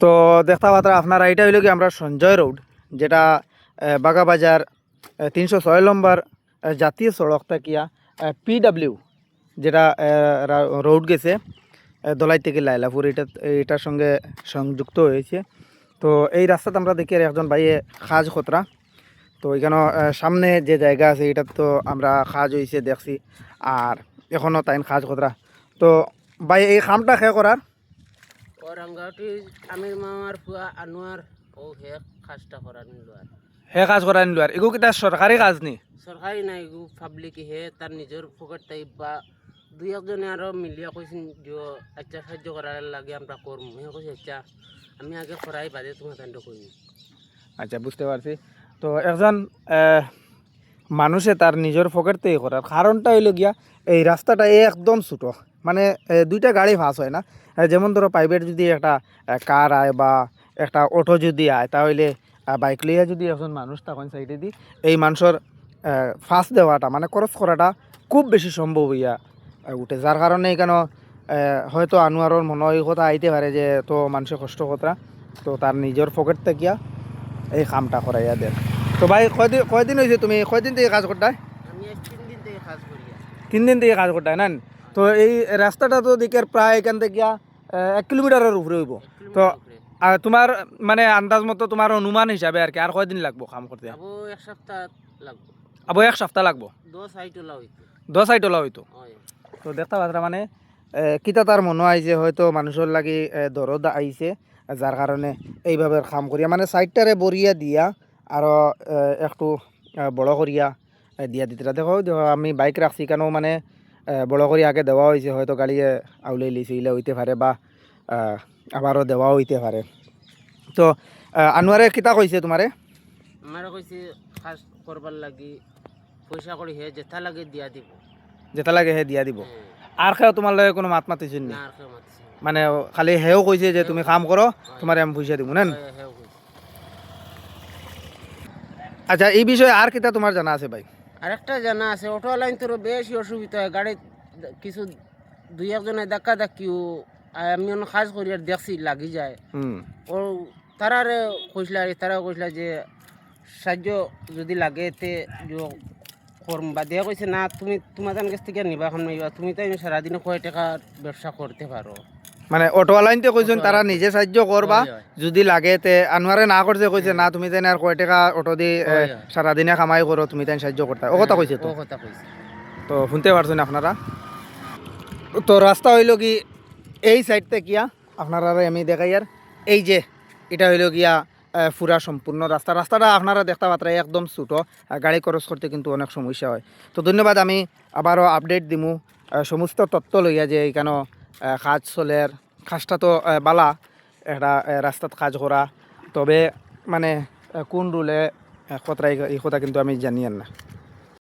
তো দেখতে পাত্রা আপনারা এটা হইল কি আমরা সঞ্জয় রোড, যেটা বাগাবাজার 306 নম্বর জাতীয় সড়ক থাকিয়া PW যেটা রোড গেছে দলাই থেকে লাইলাপুর, এটার সঙ্গে সংযুক্ত হয়েছে। তো এই রাস্তাতে আমরা দেখি আর একজন ভাইয়ে খাজ খতরা। তো এখানে সামনে যে জায়গা আছে এটা তো আমরা খাজ হয়েছে দেখছি, আর এখনও তাই খাজ খতরা। তো ভাই এই খামটা খে করার আমির মামার ফুয়া আনোয়ার ও হে কাজটা করা নিল আর হে কাজ করা নিল আর এগুলো কি তার সরকারি কাজ নি? সরকারি নাই, এগু পাবলিক হে তার নিজের পকেট টাইপ বা দুই একজনে আরো মিলিয়া কইছেন যে আচ্ছা সাহায্য করার লাগে আমরা করবো। হে কইছে আচ্ছা আমি আগে করাই বাদে তোমার তান্ড করি। আচ্ছা, বুঝতে পারছি। তো একজন মানুষে তার নিজের পকেট থেকে করার কারণটা হইল গিয়া এই রাস্তাটা একদম ছোটো, মানে দুইটা গাড়ি পাস হয় না। যেমন ধরো প্রাইভেট যদি একটা কার আয় বা একটা অটো যদি আয়, তাহলে বাইক লইয়া যদি একজন মানুষ তখন সাইডে দিই এই মানুষের ফাঁস দেওয়াটা মানে খরচ করাটা খুব বেশি সম্ভব হইয়া উঠে, যার কারণে এখানে হয়তো আনোয়ারের মনে হয় কথা আইতে পারে যে তো মানুষের কষ্ট কথা, তো তার নিজের পকেট থেকে এই কামটা করাইয়া দেন। তো ভাই কয়দিন হয়েছে তুমি কয়দিন থেকে কাজ করতে? আমি 3 দিন থেকে কাজ করি। 3 দিন থেকে কাজ করতে না? তো এই রাস্তাটা তো দিকের প্রায় এখান থেকে 1 কিলোমিটারের উপরে হইব। তো তোমার মানে আন্দাজ মতো তোমার অনুমান হিসাবে আর কি আর কয়দিন লাগবো কাম করতে? আবো 1 সপ্তাহ লাগবে। আবো 1 সপ্তাহ লাগবো? 10 আইটলা হইতো। 10 আইটলা হইতো। তো দেখতে পাত্রা মানে কিতা তার মনে হয় যে হয়তো মানুষের লাগি দরদ আইছে, যার কারণে এইভাবে কাম করিয়া মানে সাইডটারে বরিয়া দিয়া আরও একটু বড় করিয়া দিয়া দিতরা। দেখো আমি বাইক রাখছি কেন মানে বড় করি আগে দেওয়া হয়েছে, হয়তো গাড়িয়ে আউলাই লিছে ইলে হইতে পারে বা আবারও দেওয়া হইতে পারে। তো আনোয়ারে কিতা কইছে তোমারে? আমার কইছে কাজ করবার লাগি পয়সা করে হে যেটা লাগে দিয়া দিব, যেটা লাগে হে দিয়া দিব। আর কেউ তোমার লাগে কোনো মাত মাতিছেন না? না আর কেউ মাতিছে না। মানে খালি হেও কইছে যে তুমি কাম করো, তোমার আমি পয়সা দিব না? হেও কইছে। আচ্ছা, এই বিষয়ে আর কিতা তোমার জানা আছে ভাই? আরেকটা জানা আছে, অটো লাইন তোর বেশি অসুবিধা হয়, গাড়ি কিছু দুই একজনে ধাক্কা ধাক্কিও আমি অন্য কাজ করি আর দেখছি লাগি যায়। ও তারারে কইসলা তারা কইসলা যে সাহায্য যদি লাগে তে করম বা দেয়া কইছে না তুমি তোমাদের কাছ থেকে নিবা এখন নিবা, তুমি তো সারাদিনে কয় টাকা ব্যবসা করতে পারো। মানে অটোওয়ালাইনতে কইছেন তারা নিজে সাহায্য করবা যদি লাগে তে। আনোয়ারে না করছে কইছে না তুমি তাই আর কয় টাকা অটো দিয়ে সারাদিনে কামাই করো, তুমি তাই সাহায্য করতে। ও কথা কইছে। তো কথা কইছে। তো শুনতে পারছেন আপনারা। তো রাস্তা হইল কি এই সাইড থেকে আপনারা আমি দেখাই আর এই যে এটা হইল গিয়া পুরা সম্পূর্ণ রাস্তাটা আপনারা দেখতে পাত্রা একদম ছোটো, গাড়ি খরচ করতে কিন্তু অনেক সমস্যা হয়। তো ধন্যবাদ, আমি আবারও আপডেট দিমু সমস্ত তথ্য লইয়া যে এইখানে কাজ চলের কাজটা তো বালা একটা রাস্তাত কাজ করা, তবে মানে কোন রুলে কতটা এই কথা কিন্তু আমি জানি না।